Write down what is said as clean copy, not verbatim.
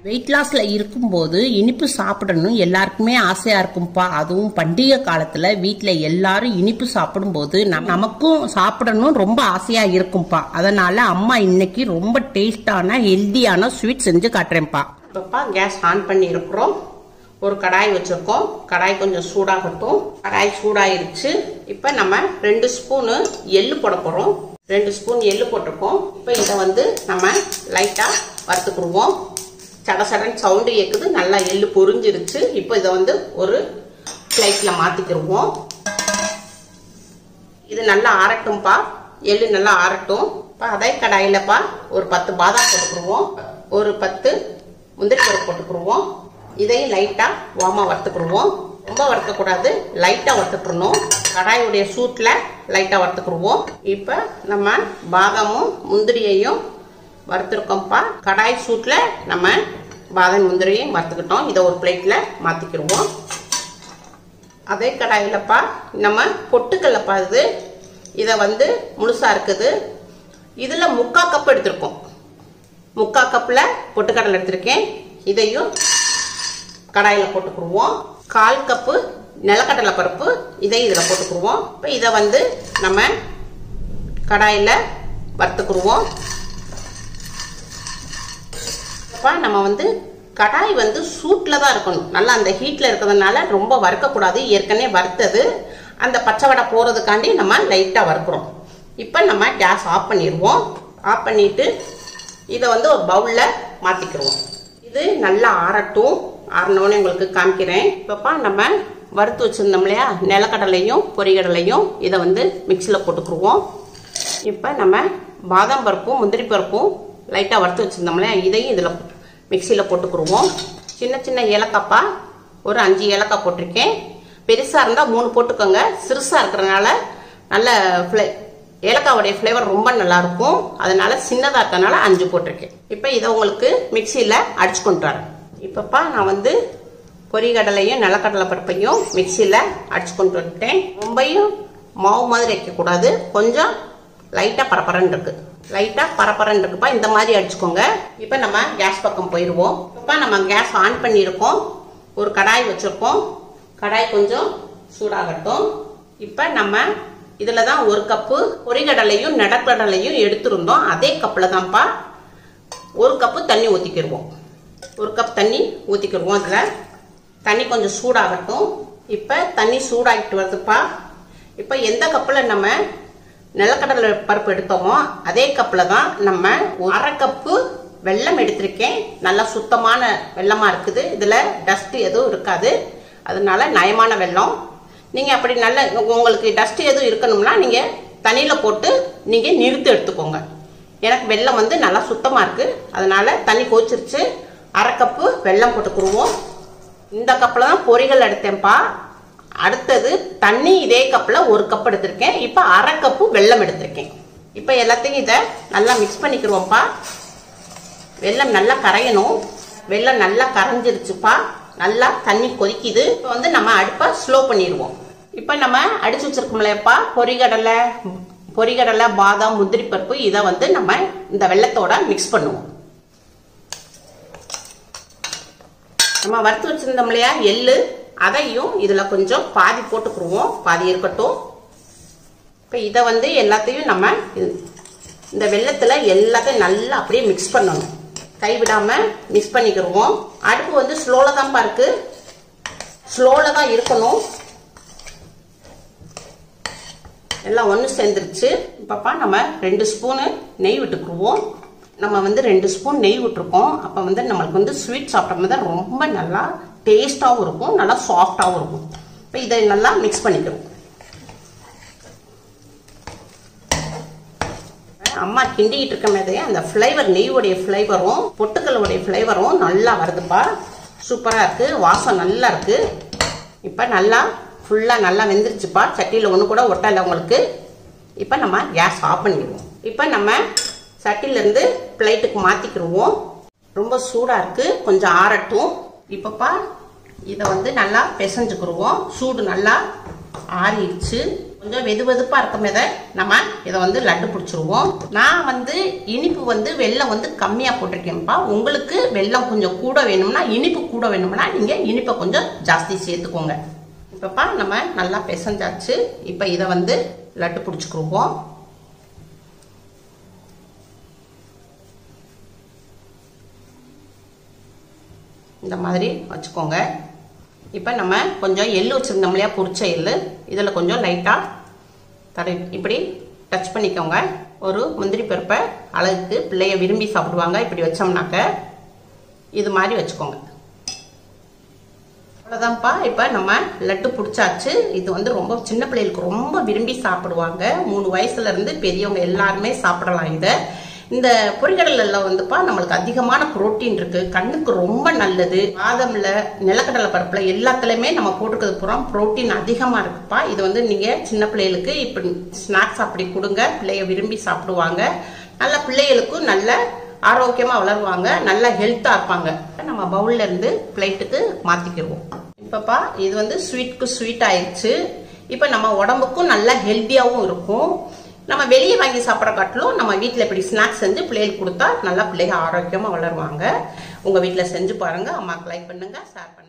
Wait லாஸ்ல இருக்கும்போது இனிப்பு சாப்பிடணும் எல்லாருக்குமே ஆசையா இருக்கும்பா. அதுவும் பண்டிகை காலத்துல வீட்டுல எல்லாரும் இனிப்பு சாப்பிடும்போது நமக்கும் சாப்பிடணும் ரொம்ப ஆசையா இருக்கும்பா. அதனால அம்மா இன்னைக்கு ரொம்ப டேஸ்டான ஹெல்தியான ஸ்வீட் செஞ்சு காட்டுறேன்ப்பா. இப்பப்பா கேஸ் ஆன் பண்ணி இருக்கிறோம். ஒரு கடாய் வச்சிருக்கோம். கடாய் கொஞ்சம் சூடாகட்டும். கடாய் சூடாயிருச்சு. இப்ப நம்ம 2 ஸ்பூனு எள்ளு போட போறோம். 2 ஸ்பூன் எள்ளு போட்டிருக்கோம். இப்ப இதை வந்து நம்ம லைட்டா வறுத்துக்குருவோம். சட சடன் சவுண்டு கேக்குது. நல்லா எள்ளு பொரிஞ்சிருச்சு. இப்போ இதை வந்து ஒரு பிளேட்ல மாத்திக்கிருவோம். இது நல்லா ஆறட்டும்பா. எள்ளு நல்லா ஆறட்டும். அதே கடாயிலப்பா ஒரு 10 பாதாம் போட்டுக்குருவோம். ஒரு 10 முந்திரி பருப்பு போட்டுக்குருவோம். இதையும் லைட்டா வாமா வறுத்துக்குருவோம். ரொம்ப வறுக்கக்கூடாது, லைட்டா வறுத்துக்கணும். கடாயுடைய சூட்ல லைட்டா வறுத்துக்குருவோம். இப்ப நம்ம பாதாமும் முந்திரியையும் வறுத்துருக்கோம்ப்பா. கடாய் சூட்ல நம்ம பாதாம் முந்திரியையும் வறுத்துக்கிட்டோம். இதை ஒரு பிளேட்ல மாத்திக்கிடுவோம். அதே கடாயிலப்பா நம்ம பொட்டுக்கல்லப்பா இது. இதை வந்து முழுசா இருக்குது. இதுல 3/4 கப் எடுத்திருக்கோம். 3/4 கப்ல பொட்டுக்கடலை எடுத்திருக்கேன். இதையும் கடாயில போட்டுக்குருவோம். 1/4 கப்பு நிலக்கடலை பருப்பு இதை இதுல போட்டுக்குருவோம். இப்போ இதை வந்து நம்ம கடாயில வறுத்துக்குருவோம். நம்ம வந்து கடாய் வந்து சூட்ல தான் இருக்கணும். நல்லா அந்த ஹீட்ல இருக்கிறதுனால ரொம்ப வறுக்கக்கூடாது. ஏற்கனவே வறுத்தது அந்த பச்சை வடை போறதுக்காண்டி நம்ம லைட்டா வறுக்கிறோம். இப்போ நம்ம கேஸ் ஆஃப் பண்ணிடுவோம். ஆஃப் பண்ணிட்டு இதை வந்து ஒரு பவுல்ல மாத்திக்கிடுவோம். இது நல்லா ஆறட்டும். ஆறினோன்னு உங்களுக்கு காமிக்கிறேன். இப்பப்பா நம்ம வறுத்து வச்சிருந்தோம் இல்லையா நிலக்கடலையும் பொரிகடலையும் இதை வந்து மிக்சியில் போட்டுக்குருவோம். இப்போ நம்ம பாதாம் பருப்பும் முந்திரி பருப்பும் லைட்டாக வறுத்து வச்சிருந்தோம் இல்லையா இதையும் இதில் மிக்சியில் போட்டுக்குருவோம். சின்ன சின்ன ஏலக்காப்பா ஒரு 5 ஏலக்காய் போட்டிருக்கேன். பெருசாக இருந்தால் 3 போட்டுக்கோங்க. சிறுசாக இருக்கிறதுனால நல்ல ஏலக்காவுடைய ஃப்ளேவர் ரொம்ப நல்லா இருக்கும். அதனால சின்னதாக இருக்கிறதுனால 5 போட்டிருக்கேன். இப்போ இதை உங்களுக்கு மிக்சியில் அடிச்சு கொண்டு வரேன். இப்பப்பா நான் வந்து பொரிகடலையும் நிலக்கடலை பருப்பையும் மிக்சியில் அடிச்சு கொண்டு வந்துட்டேன். ரொம்பையும் மாவு மாதிரி வைக்கக்கூடாது. கொஞ்சம் லைட்டாக பரப்பரன்னு இருக்கு. லைட்டாக பரப்பரன்னு இருக்குப்பா. இந்த மாதிரி அடிச்சுக்கோங்க. இப்போ நம்ம கேஸ் பக்கம் போயிடுவோம். இப்போ நம்ம கேஸ் ஆன் பண்ணியிருக்கோம். ஒரு கடாய் வச்சுருக்கோம். கடாய் கொஞ்சம் சூடாகட்டும். இப்போ நம்ம இதில் தான் 1 கப்பு பொரிகடலையும் நிலக்கடலையும் எடுத்துருந்தோம். அதே கப்பில் தான்ப்பா 1 கப்பு தண்ணி ஊற்றிக்கிடுவோம். 1 கப் தண்ணி ஊற்றிக்கிடுவோம். அதில் தண்ணி கொஞ்சம் சூடாகட்டும். இப்போ தண்ணி சூடாகிட்டு வருதுப்பா. இப்போ எந்த கப்பில் நம்ம நிலக்கடலை பருப்பு எடுத்தோமோ அதே கப்பில் தான் நம்ம 1/2 கப்பு வெல்லம் எடுத்திருக்கேன். நல்லா சுத்தமான வெல்லமாக இருக்குது. இதில் டஸ்ட் எதுவும் இருக்காது. அதனால நயமான வெல்லம். நீங்கள் அப்படி நல்ல உங்களுக்கு டஸ்ட் எதுவும் இருக்கணும்னா நீங்கள் தண்ணியில் போட்டு நீங்கள் நிறுத்தி எடுத்துக்கோங்க. எனக்கு வெல்லம் வந்து நல்லா சுத்தமாக இருக்குது. அதனால தண்ணி கொதிச்சிருச்சு. 1/2 கப்பு வெல்லம் போட்டுக்குருவோம். இந்த கப்பில் தான் பொரிகள் எடுத்தேன்ப்பா. அடுத்தது தண்ணி இதே கப்பில் 1 கப் எடுத்திருக்கேன். இப்போ 1/2 கப்பு வெல்லம் எடுத்திருக்கேன். இப்போ எல்லாத்தையும் இதை நல்லா மிக்ஸ் பண்ணிக்கிறோம்ப்பா. வெல்லம் நல்லா கரையணும். வெல்லம் நல்லா கரைஞ்சிருச்சுப்பா. நல்லா தண்ணி கொதிக்குது. இப்போ வந்து நம்ம அடுப்பை ஸ்லோ பண்ணிடுவோம். இப்போ நம்ம அடிச்சு வச்சிருக்கோம்லையப்பா பொரிகடலை பாதாம் முந்திரி பருப்பு இதை வந்து நம்ம இந்த வெல்லத்தோட மிக்ஸ் பண்ணுவோம். நம்ம வறுத்து வச்சிருந்தோம் இல்லையா எள்ளு அதையும் இதுல கொஞ்சம் பாதி போட்டுக்குருவோம். பாதி இருக்கட்டும். இப்போ இதை வந்து எல்லாத்தையும் நம்ம இந்த வெல்லத்துல எல்லாத்தையும் நல்லா அப்படியே மிக்ஸ் பண்ணணும். கைவிடாம மிக்ஸ் பண்ணிக்கிடுவோம். அடுப்பு வந்து ஸ்லோல தான்ப்பா இருக்கு. ஸ்லோல தான் இருக்கணும். எல்லாம் ஒன்று சேர்ந்துருச்சு. இப்பப்பா நம்ம 2 ஸ்பூனு நெய் விட்டுக்குருவோம். நம்ம வந்து 2 ஸ்பூன் நெய் விட்டுருக்கோம். அப்போ வந்து நம்மளுக்கு வந்து ஸ்வீட் சாப்பிடும் போது ரொம்ப நல்லா டேஸ்டாகவும் இருக்கும், நல்லா சாஃப்டாகவும் இருக்கும். இப்போ இதை நல்லா மிக்ஸ் பண்ணிக்கிறோம். அம்மா கிண்டிக்கிட்டு இருக்க மாதிரி அந்த ஃப்ளேவர் நெய்யோடைய ஃப்ளேவரும் பொட்டுக்கல்லுடைய ஃப்ளேவரும் நல்லா வருதுப்பா. சூப்பராக இருக்குது. வாசம் நல்லா இருக்குது. இப்போ நல்லா ஃபுல்லாக நல்லா வெந்துருச்சுப்பா. சட்டியில் ஒன்று கூட ஒட்டலை உங்களுக்கு. இப்போ நம்ம கேஸ் ஆஃப் பண்ணிடுவோம். இப்போ நம்ம சட்டிலேருந்து பிளேட்டுக்கு மாற்றிக்கிடுவோம். ரொம்ப சூடாக இருக்குது. கொஞ்சம் ஆறட்டும். இப்போப்பா இதை வந்து நல்லா பிசைஞ்சுக்கிடுவோம். சூடு நல்லா ஆறிடுச்சு. கொஞ்சம் வெதுவெதுப்பாக இருக்கும்போதே நம்ம இதை வந்து லட்டு பிடிச்சிருவோம். நான் வந்து இனிப்பு வந்து வெல்லம் வந்து கம்மியாக போட்டிருக்கேன்ப்பா. உங்களுக்கு வெல்லம் கொஞ்சம் கூட வேணும்னா, இனிப்பு கூட வேணும்னா நீங்கள் இனிப்பை கொஞ்சம் ஜாஸ்தி சேர்த்துக்கோங்க. இப்போப்பா நம்ம நல்லா பிசைஞ்சாச்சு. இப்போ இதை வந்து லட்டு பிடிச்சிக்கிருவோம். இந்த மாதிரி வச்சுக்கோங்க. இப்போ நம்ம கொஞ்சம் எள்ளு வச்சுருந்தோம் இல்லையா, பொரிச்ச எள்ளு, இதில் கொஞ்சம் லைட்டாக இப்படி டச் பண்ணிக்கோங்க. ஒரு முந்திரி பருப்பை அழகுக்கு பிள்ளைய விரும்பி சாப்பிடுவாங்க. இப்படி வச்சோம்னாக்க இது மாதிரி வச்சுக்கோங்க. அவ்வளோதான்ப்பா. இப்போ நம்ம லட்டு பிடிச்சாச்சு. இது வந்து ரொம்ப சின்ன பிள்ளைகளுக்கு ரொம்ப விரும்பி சாப்பிடுவாங்க. 3 வயசுலேருந்து பெரியவங்க எல்லாருமே சாப்பிடலாம். இந்த பொரிகடலைல வந்துப்பா நம்மளுக்கு அதிகமான புரோட்டீன் இருக்கு. கண்ணுக்கு ரொம்ப நல்லது. பாதம்ல, நிலக்கடலை பருப்புல எல்லாத்துலயுமே நம்ம போட்டுக்கிறது பூரா புரோட்டீன் அதிகமா இருக்குப்பா. இது வந்து நீங்க சின்ன பிள்ளைகளுக்கு இப்படி ஸ்நாக்ஸ் அப்படி கொடுங்க. பிள்ளைய விரும்பி சாப்பிடுவாங்க. நல்ல பிள்ளைகளுக்கும் நல்ல ஆரோக்கியமா வளருவாங்க. நல்ல ஹெல்த்தா இருப்பாங்க. நம்ம பவுல்ல இருந்து பிளேட்டுக்கு மாத்திக்கிடுவோம். இப்பப்பா இது வந்து ஸ்வீட்க்கு ஸ்வீட் ஆயிடுச்சு. இப்ப நம்ம உடம்புக்கும் நல்ல ஹெல்த்தியாவும் இருக்கும். நம்ம வெளியே வாங்கி சாப்பிட்ற காட்டிலும் நம்ம வீட்டில் இப்படி ஸ்நாக்ஸ் செஞ்சு பிள்ளைகளுக்கு கொடுத்தா நல்லா பிள்ளைங்க ஆரோக்கியமாக வளருவாங்க. உங்கள் வீட்டில் செஞ்சு பாருங்கள். அம்மாவுக்கு லைக் பண்ணுங்கள், ஷேர் பண்ணுங்கள்.